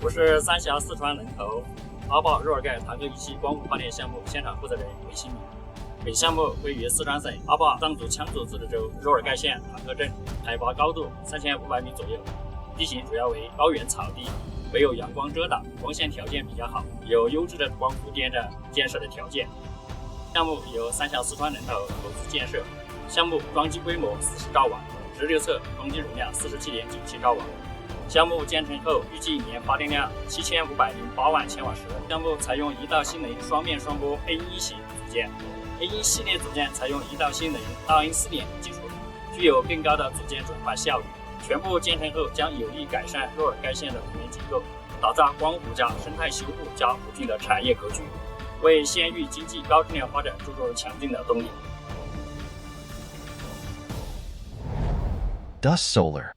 我是三峡四川人头阿坝若尔盖潭河一期光伏发电项目现场负责人韦新明。本项目位于四川省阿坝藏族羌族自治州若尔盖县潭河镇，海拔高度3500米左右，地形主要为高原草地，没有阳光遮挡，光线条件比较好，有优质的光伏电站建设的条件。项目由三峡四川人头投资建设，项目装机规模40兆瓦，直流侧装机容量47.97兆瓦。项目建成后，预计年发电量7508万千瓦时。项目采用一道性能双面双波 A1 型组件 ，A1 系列组件采用一道性能2N4.0技术，具有更高的组件转换效率。全部建成后将有力改善若尔盖县的能源结构，打造光伏加生态修护加补进的产业格局，为县域经济高质量发展注入强劲的动力。Dust Solar